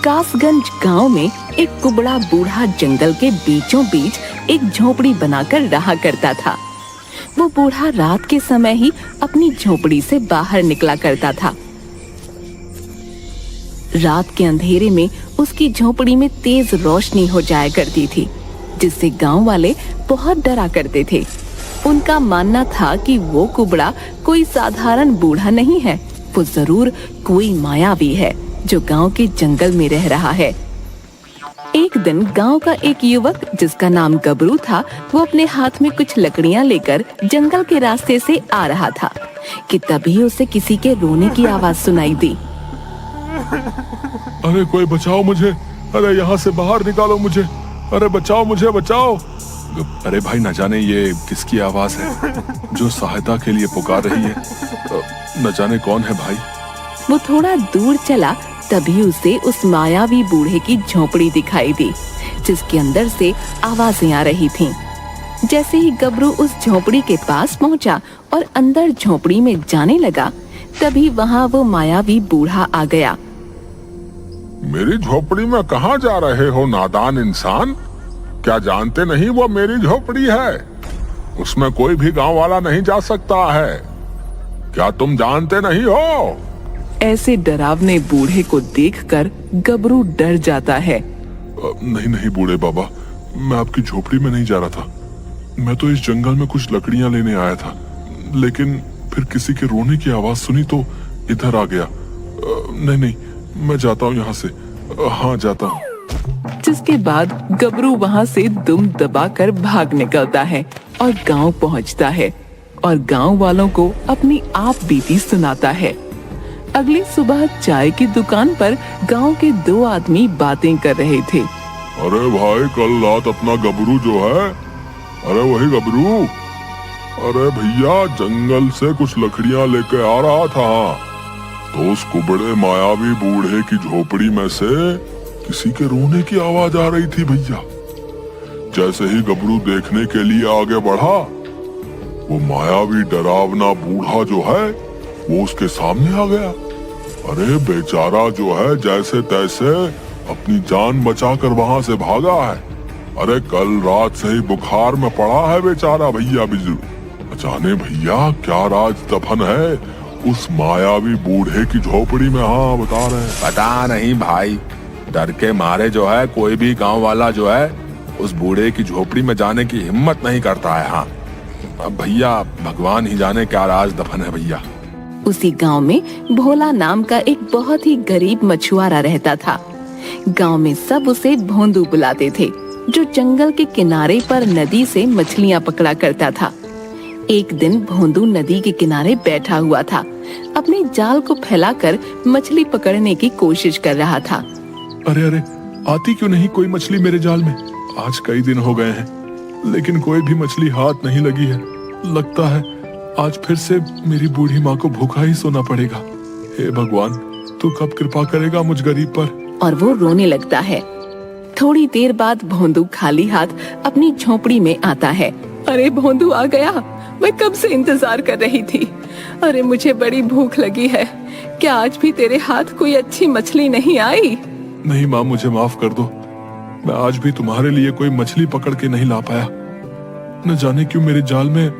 कासगंज गांव में एक कुबड़ा बूढ़ा जंगल के बीचों बीच एक झोपड़ी बनाकर रहा करता था। वो बूढ़ा रात के समय ही अपनी झोपड़ी से बाहर निकला करता था। रात के अंधेरे में उसकी झोपड़ी में तेज रोशनी हो जाया करती थी, जिससे गांव वाले बहुत डरा करते थे। उनका मानना था कि वो कुबड़ा कोई साधारण बूढ़ा नहीं है, वो जरूर कोई मायावी है जो गांव के जंगल में रह रहा है। एक दिन गांव का एक युवक जिसका नाम गबरू था, वो अपने हाथ में कुछ लकड़ियां लेकर जंगल के रास्ते से आ रहा था कि तभी उसे किसी के रोने की आवाज सुनाई दी। अरे कोई बचाओ मुझे, अरे यहाँ से बाहर निकालो मुझे, अरे बचाओ मुझे, बचाओ। अरे भाई, न जाने ये किसकी आवाज है जो सहायता के लिए पुकार रही है। न जाने कौन है भाई। वो थोड़ा दूर चला, तभी उसे उस मायावी बूढ़े की झोपड़ी दिखाई दी, जिसके अंदर से आवाजें आ रही थीं। जैसे ही गबरू उस झोपड़ी के पास पहुंचा और अंदर झोपड़ी में जाने लगा, तभी वहाँ वो मायावी बूढ़ा आ गया। मेरी झोपड़ी में कहाँ जा रहे हो नादान इंसान? क्या जानते नहीं वो मेरी झोपड़ी है? उसमें कोई भी गांव वाला नहीं जा सकता है। क्या तुम जानते नहीं हो? ऐसे डरावने बूढ़े को देखकर गबरू डर जाता है। नहीं नहीं बूढ़े बाबा, मैं आपकी झोपड़ी में नहीं जा रहा था। मैं तो इस जंगल में कुछ लकड़ियां लेने आया था, लेकिन फिर किसी के रोने की आवाज सुनी तो इधर आ गया। नहीं नहीं, मैं जाता हूँ यहाँ से। हाँ, जाता हूँ। जिसके बाद गबरू वहाँ से दुम दबाकर भाग निकलता है और गांव पहुँचता है और गांव वालों को अपनी आप बीती सुनाता है। अगली सुबह चाय की दुकान पर गांव के दो आदमी बातें कर रहे थे। अरे भाई, कल रात अपना गबरू जो है, अरे वही गबरू, अरे भैया जंगल से कुछ लकड़ियां लेके आ रहा था, तो उस कुबड़े मायावी बूढ़े की झोपड़ी में से किसी के रोने की आवाज आ रही थी भैया। जैसे ही गबरू देखने के लिए आगे बढ़ा, वो मायावी डरावना बूढ़ा जो है वो उसके सामने आ गया। अरे बेचारा जो है जैसे तैसे अपनी जान बचाकर वहां से भागा है। अरे कल रात से ही बुखार में पड़ा है बेचारा भैया बिजू। जाने भैया क्या राज दफन है उस मायावी बूढ़े की झोपड़ी में? हाँ, बता रहे हैं। पता नहीं भाई, डर के मारे जो है कोई भी गांव वाला जो है उस बूढ़े की झोपड़ी में जाने की हिम्मत नहीं करता है। हाँ, अब भैया भगवान ही जाने क्या राज दफन है भैया। उसी गांव में भोला नाम का एक बहुत ही गरीब मछुआरा रहता था। गांव में सब उसे भोंदू बुलाते थे, जो जंगल के किनारे पर नदी से मछलियां पकड़ा करता था। एक दिन भोंदू नदी के किनारे बैठा हुआ था, अपने जाल को फैलाकर मछली पकड़ने की कोशिश कर रहा था। अरे अरे, आती क्यों नहीं कोई मछली मेरे जाल में? आज कई दिन हो गए हैं, लेकिन कोई भी मछली हाथ नहीं लगी है। लगता है आज फिर से मेरी बूढ़ी माँ को भूखा ही सोना पड़ेगा। हे भगवान, तू कब कृपा करेगा मुझ गरीब पर? और वो रोने लगता है। थोड़ी देर बाद भोंदू खाली हाथ अपनी झोपड़ी में आता है। अरे भोंदू आ गया, मैं कब से इंतजार कर रही थी। अरे मुझे बड़ी भूख लगी है, क्या आज भी तेरे हाथ कोई अच्छी मछली नहीं आई? नहीं माँ, मुझे माफ कर दो, मैं आज भी तुम्हारे लिए कोई मछली पकड़ के नहीं ला पाया। न जाने क्यों मेरे जाल में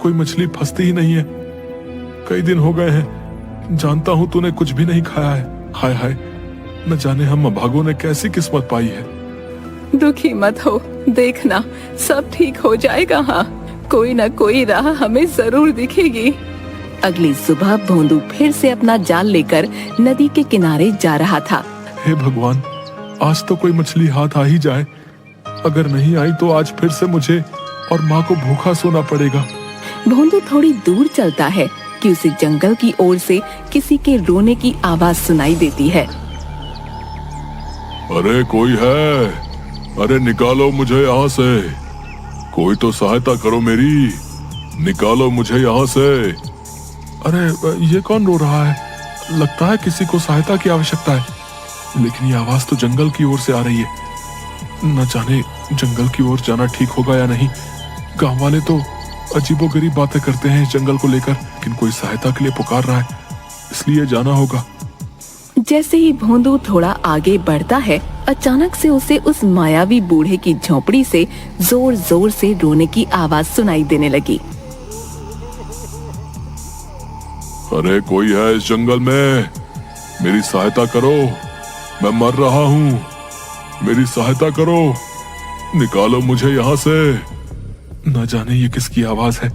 कोई मछली फंसती ही नहीं है। कई दिन हो गए हैं, जानता हूँ तूने कुछ भी नहीं खाया है। हाय हाय, न जाने हम अभागों ने कैसी किस्मत पाई है। दुखी मत हो, देखना सब ठीक हो जाएगा। हाँ, कोई ना कोई राह हमें जरूर दिखेगी। अगली सुबह भोंदू फिर से अपना जाल लेकर नदी के किनारे जा रहा था। हे भगवान, आज तो कोई मछली हाथ आ ही जाए। अगर नहीं आई तो आज फिर से मुझे और माँ को भूखा सोना पड़ेगा। भोंदू थोड़ी दूर चलता है कि उसे जंगल की ओर से किसी के रोने की आवाज सुनाई देती है। अरे कोई है? अरे निकालो मुझे यहाँ से, कोई तो सहायता करो मेरी, निकालो मुझे यहाँ से। अरे ये कौन रो रहा है? लगता है किसी को सहायता की आवश्यकता है, लेकिन ये आवाज तो जंगल की ओर से आ रही है। न जाने जंगल की ओर जाना ठीक होगा या नहीं। गांव वाले तो अजीबोगरीब बातें करते हैं इस जंगल को लेकर, लेकिन कोई सहायता के लिए पुकार रहा है, इसलिए जाना होगा। जैसे ही भोंदू थोड़ा आगे बढ़ता है, अचानक से उसे उस मायावी बूढ़े की झोपड़ी से जोर जोर से रोने की आवाज सुनाई देने लगी। अरे कोई है इस जंगल में, मेरी सहायता करो, मैं मर रहा हूँ, मेरी सहायता करो, निकालो मुझे यहाँ से। न जाने ये किसकी आवाज है,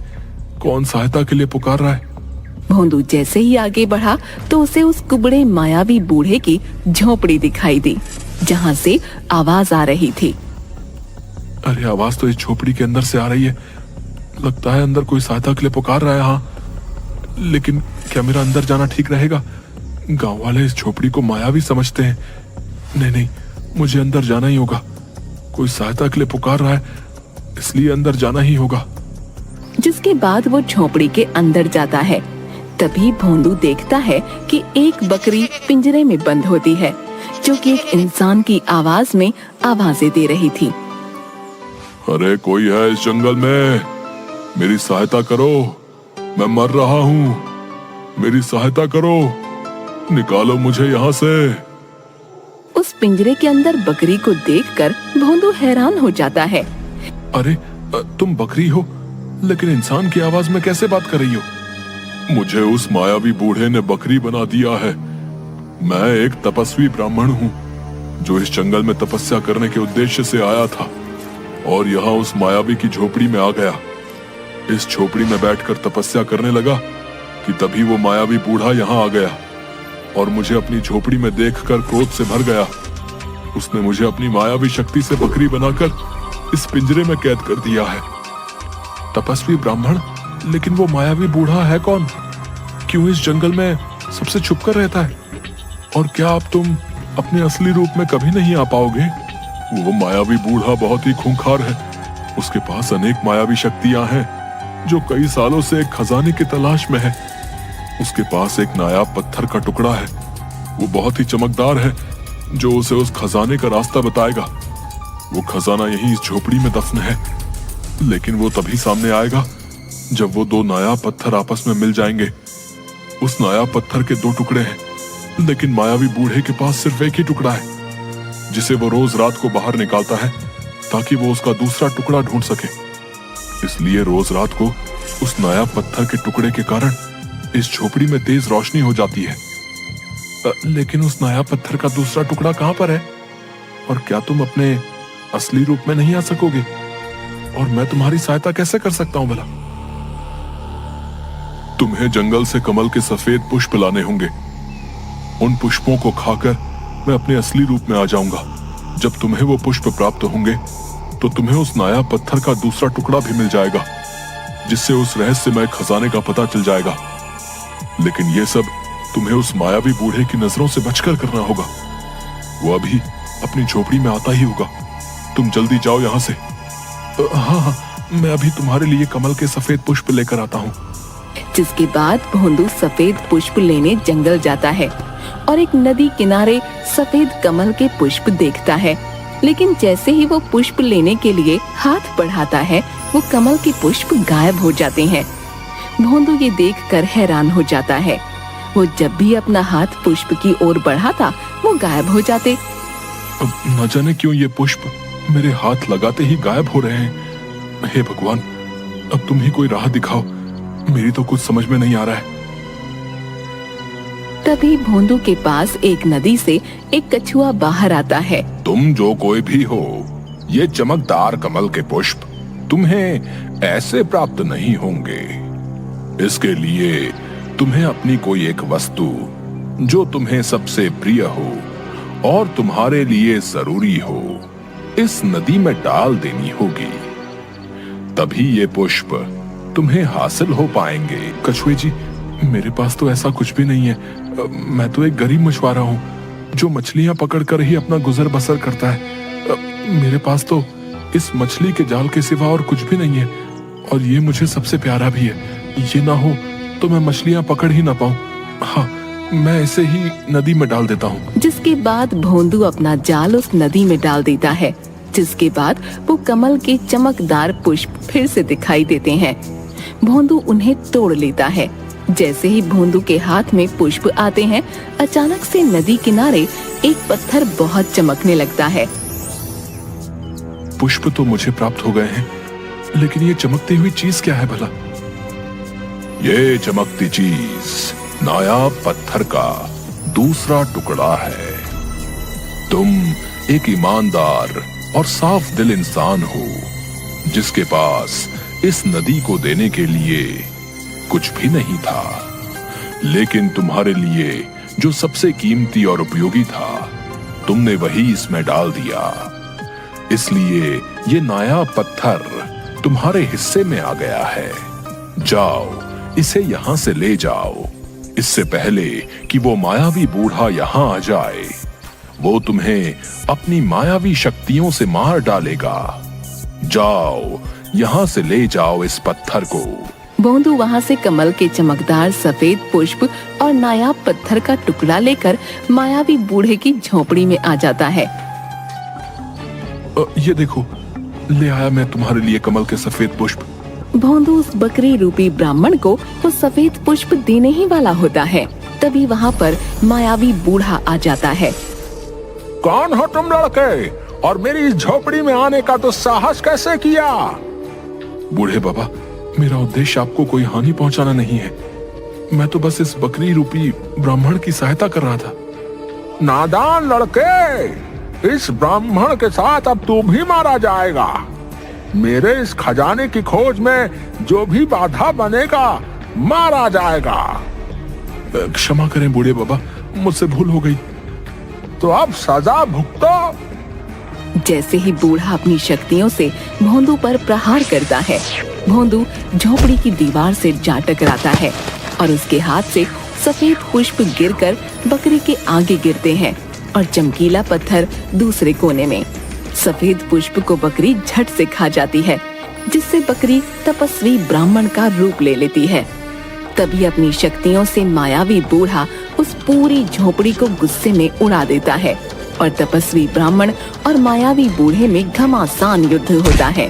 कौन सहायता के लिए पुकार रहा है। भोंदू जैसे ही आगे बढ़ा तो उसे उस कुबड़े मायावी बूढ़े की झोपड़ी दिखाई दी, जहाँ से आवाज आ रही थी। अरे आवाज तो इस झोपड़ी के अंदर से आ रही है, लगता है अंदर कोई सहायता के लिए पुकार रहा है। हाँ, लेकिन क्या मेरा अंदर जाना ठीक रहेगा? गांव वाले इस झोपड़ी को मायावी समझते हैं। नहीं नहीं, मुझे अंदर जाना ही होगा, कोई सहायता के लिए पुकार रहा है, इसलिए अंदर जाना ही होगा। जिसके बाद वो झोपड़ी के अंदर जाता है। तभी भोंदू देखता है कि एक बकरी पिंजरे में बंद होती है, जो कि एक इंसान की आवाज में आवाजें दे रही थी। अरे कोई है इस जंगल में, मेरी सहायता करो, मैं मर रहा हूँ, मेरी सहायता करो, निकालो मुझे यहाँ से। उस पिंजरे के अंदर बकरी को देखकर भोंदू हैरान हो जाता है। अरे तुम बकरी हो, लेकिन इंसान की आवाज में कैसे बात कर रही हो? मुझे उस मायावी बूढ़े ने बकरी बना दिया है। मैं एक तपस्वी ब्राह्मण हूँ, जो इस जंगल में तपस्या करने के उद्देश्य से आया था और यहाँ उस मायावी की झोपड़ी में आ गया। इस झोपड़ी में बैठकर तपस्या करने लगा कि तभी वो मायावी बूढ़ा यहाँ आ गया और मुझे अपनी झोपड़ी में देखकर क्रोध से भर गया। उसने मुझे अपनी मायावी शक्ति से बकरी बनाकर इस पिंजरे में कैद कर दिया है। तपस्वी ब्राह्मण, लेकिन वो मायावी बूढ़ा है कौन? क्यों इस जंगल में सबसे छुपकर रहता है? और क्या अब तुम अपने असली रूप में कभी नहीं आ पाओगे? वो मायावी बूढ़ा बहुत ही खूंखार है, उसके पास अनेक मायावी शक्तियां हैं जो कई सालों से एक खजाने की तलाश में है। उसके पास एक नायाब पत्थर का टुकड़ा है, वो बहुत ही चमकदार है, जो उसे उस खजाने का रास्ता बताएगा। वो खजाना यहीं इस झोपड़ी में दफन है, लेकिन वो तभी सामने आएगा जब वो दो नायाब पत्थर आपस में मिल जाएंगे। उस नायाब पत्थर के दो टुकड़े हैं, लेकिन मायावी बूढ़े के पास सिर्फ एक ही टुकड़ा है, जिसे वो रोज रात को बाहर निकालता है ताकि वो उसका दूसरा टुकड़ा ढूंढ सके। इसलिए रोज रात को उस नायाब पत्थर के टुकड़े के कारण इस झोपड़ी में तेज रोशनी हो जाती है। लेकिन उस नायाब पत्थर का दूसरा टुकड़ा कहाँ पर है? और क्या तुम अपने असली रूप में नहीं आ सकोगे? और मैं तुम्हारी सहायता कैसे कर सकता हूँ भला? तुम्हें जंगल से कमल के सफेद पुष्प लाने होंगे। उन पुष्पों को खाकर मैं अपने असली रूप में आ जाऊंगा। जब तुम्हें वो पुष्प प्राप्त होंगे तो तुम्हें उस नायाब पत्थर का दूसरा टुकड़ा भी मिल जाएगा, जिससे उस रहस्यमय खजाने का पता चल जाएगा। लेकिन ये सब तुम्हें उस मायावी बूढ़े की नजरों से बचकर करना होगा। वो अभी अपनी झोपड़ी में आता ही होगा। तुम जल्दी जाओ यहाँ से। हाँ, मैं अभी तुम्हारे लिए कमल के सफेद पुष्प लेकर आता हूँ। जिसके बाद भोंदू सफेद पुष्प लेने जंगल जाता है और एक नदी किनारे सफेद कमल के पुष्प देखता है। लेकिन जैसे ही वो पुष्प लेने के लिए हाथ बढ़ाता है, वो कमल के पुष्प गायब हो जाते हैं। भोंदू ये देखकर हैरान हो जाता है। वो जब भी अपना हाथ पुष्प की ओर बढ़ाता, वो गायब हो जाते। अब न जाने क्यों ये पुष्प मेरे हाथ लगाते ही गायब हो रहे हैं। हे भगवान, अब तुम ही कोई राह दिखाओ, मेरी तो कुछ समझ में नहीं आ रहा है। तभी भोंदू के पास एक नदी से एक कछुआ बाहर आता है। तुम जो कोई भी हो, ये चमकदार कमल के पुष्प तुम्हें ऐसे प्राप्त नहीं होंगे। इसके लिए तुम्हें अपनी कोई एक वस्तु जो तुम्हें सबसे प्रिय हो और तुम्हारे लिए जरूरी हो, इस नदी में डाल देनी होगी, तभी ये पुष्प तुम्हें हासिल हो पाएंगे। कछुए जी, मेरे पास तो ऐसा कुछ भी नहीं है। मैं तो एक गरीब मछुआरा हूँ जो मछलियाँ पकड़कर ही अपना गुजर बसर करता है। मेरे पास तो इस मछली के जाल के सिवा और कुछ भी नहीं है, और ये मुझे सबसे प्यारा भी है। ये ना हो तो मैं मछलियाँ पकड़ ही ना पाऊँ। हाँ, मैं इसे ही नदी में डाल देता हूँ। जिसके बाद भोंदू अपना जाल उस नदी में डाल देता है। जिसके बाद वो कमल के चमकदार पुष्प फिर से दिखाई देते हैं। भोंदू उन्हें तोड़ लेता है जैसे ही भोंदू के हाथ में पुष्प आते हैं, अचानक से नदी किनारे एक पत्थर बहुत चमकने लगता है। पुष्प तो मुझे प्राप्त हो गए हैं, लेकिन ये चमकती हुई चीज क्या है भला? ये चमकती चीज नायाब पत्थर का दूसरा टुकड़ा है। तुम एक ईमानदार और साफ दिल इंसान हो, जिसके पास इस नदी को देने के लिए कुछ भी नहीं था, लेकिन तुम्हारे लिए जो सबसे कीमती और उपयोगी था, तुमने वही इसमें डाल दिया। इसलिए ये नायाब पत्थर तुम्हारे हिस्से में आ गया है। जाओ, इसे यहां से ले जाओ, इससे पहले कि वो मायावी बूढ़ा यहां आ जाए। वो तुम्हें अपनी मायावी शक्तियों से मार डालेगा। जाओ, यहां से ले जाओ इस पत्थर को। भोंदू वहां से कमल के चमकदार सफेद पुष्प और नायाब पत्थर का टुकड़ा लेकर मायावी बूढ़े की झोपड़ी में आ जाता है। ये देखो, ले आया मैं तुम्हारे लिए कमल के सफेद पुष्प। भोंदू उस बकरी रूपी ब्राह्मण को वो सफेद पुष्प देने ही वाला होता है, तभी वहाँ पर मायावी बूढ़ा आ जाता है। कौन हो तुम लड़के, और मेरी इस झोपड़ी में आने का तो साहस कैसे किया? बूढ़े बाबा, मेरा उद्देश्य आपको कोई हानि पहुंचाना नहीं है। मैं तो बस इस बकरी रूपी ब्राह्मण की सहायता कर रहा था। नादान लड़के, इस ब्राह्मण के साथ अब तू भी मारा जाएगा। मेरे इस खजाने की खोज में जो भी बाधा बनेगा, मारा जाएगा। क्षमा करें बूढ़े बाबा, मुझसे भूल हो गई। तो अब सजा भुगतो। जैसे ही बूढ़ा अपनी शक्तियों से भोंदू पर प्रहार करता है, भोंदू झोपड़ी की दीवार से जा टकराता है और उसके हाथ से सफेद पुष्प गिरकर बकरी के आगे गिरते हैं और चमकीला पत्थर दूसरे कोने में। सफेद पुष्प को बकरी झट से खा जाती है, जिससे बकरी तपस्वी ब्राह्मण का रूप ले लेती है। तभी अपनी शक्तियों से मायावी बूढ़ा उस पूरी झोपड़ी को गुस्से में उड़ा देता है और तपस्वी ब्राह्मण और मायावी बूढ़े में घमासान युद्ध होता है।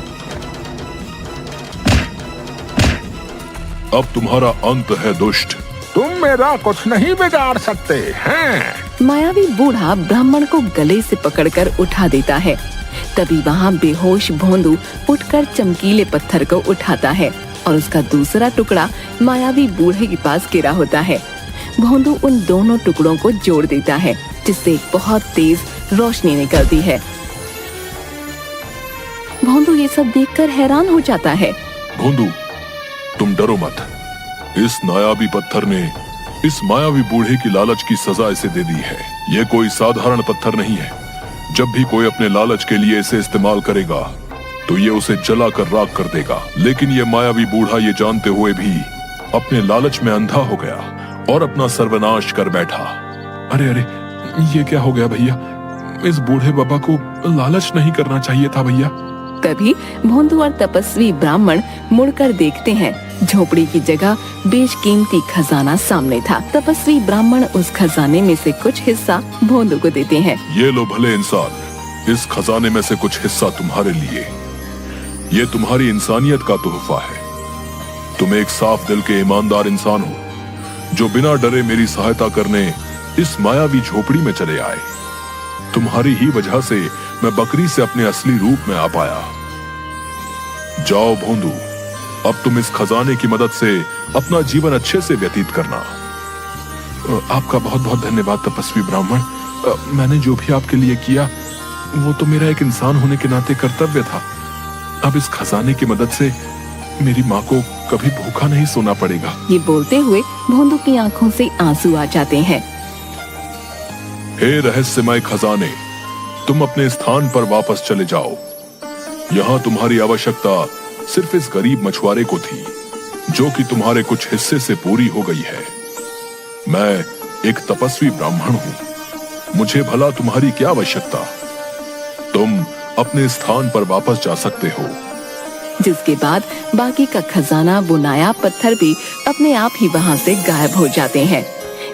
अब तुम्हारा अंत है दुष्ट, तुम मेरा कुछ नहीं बिगाड़ सकते हैं। मायावी बूढ़ा ब्राह्मण को गले से पकड़कर उठा देता है। तभी वहाँ बेहोश भोंदू उठकर चमकीले पत्थर को उठाता है और उसका दूसरा टुकड़ा मायावी बूढ़े के पास गिरा होता है। भोंदू उन दोनों टुकड़ों को जोड़ देता है, जिससे एक बहुत तेज रोशनी निकलती है। भोंदू ये सब देखकर हैरान हो जाता है। भोंदू, तुम डरो मत। इस नायाबी पत्थर ने इस मायावी बूढ़े की लालच की सजा इसे दे दी है। ये कोई साधारण पत्थर नहीं है। जब भी कोई अपने लालच के लिए इसे इस्तेमाल करेगा, तो ये उसे जला कर राख कर देगा। लेकिन ये मायावी बूढ़ा ये जानते हुए भी अपने लालच में अंधा हो गया और अपना सर्वनाश कर बैठा। अरे अरे, ये क्या हो गया भैया? इस बूढ़े बाबा को लालच नहीं करना चाहिए था भैया। तभी भोंदू और तपस्वी ब्राह्मण मुड़कर देखते हैं, झोपड़ी की जगह बेशकीमती खजाना सामने था। तपस्वी ब्राह्मण उस खजाने में से कुछ हिस्सा भोंदू को देते हैं। ये लो भले इंसान, इस खजाने में से कुछ हिस्सा तुम्हारे लिए। ये तुम्हारी इंसानियत का तोहफा है। तुम एक साफ दिल के ईमानदार इंसान हो, जो बिना डरे मेरी सहायता करने इस मायावी झोपड़ी में चले आए। तुम्हारी ही वजह से मैं बकरी से अपने असली रूप में आ पाया। जाओ भोंदू, अब तुम इस खजाने की मदद से अपना जीवन अच्छे से व्यतीत करना। आपका बहुत बहुत धन्यवाद तपस्वी ब्राह्मण। मैंने जो भी आपके लिए किया, वो तो मेरा एक इंसान होने के नाते कर्तव्य था। अब इस खजाने की मदद से मेरी माँ को कभी भूखा नहीं सोना पड़ेगा। ये बोलते हुए भोंदू की आंखों से आंसू आ जाते हैं। हे रहस्यमय खजाने, तुम अपने स्थान पर वापस चले जाओ। यहाँ तुम्हारी आवश्यकता सिर्फ इस गरीब मछुआरे को थी, जो कि तुम्हारे कुछ हिस्से से पूरी हो गई है। मैं एक तपस्वी ब्राह्मण हूँ, मुझे भला तुम्हारी क्या आवश्यकता? तुम अपने स्थान पर वापस जा सकते हो। जिसके बाद बाकी का खजाना, वो नायाब पत्थर भी अपने आप ही वहाँ से गायब हो जाते हैं।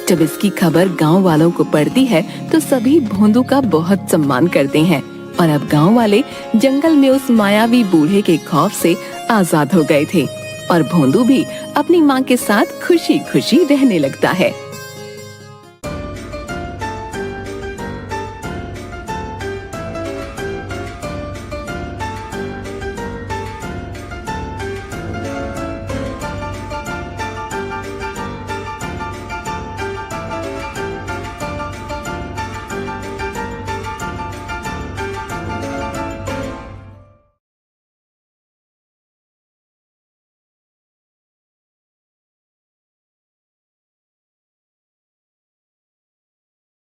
जब इसकी खबर गांव वालों को पड़ती है, तो सभी भोंदू का बहुत सम्मान करते हैं और अब गांव वाले जंगल में उस मायावी बूढ़े के खौफ से आजाद हो गए थे। और भोंदू भी अपनी माँ के साथ खुशी खुशी रहने लगता है।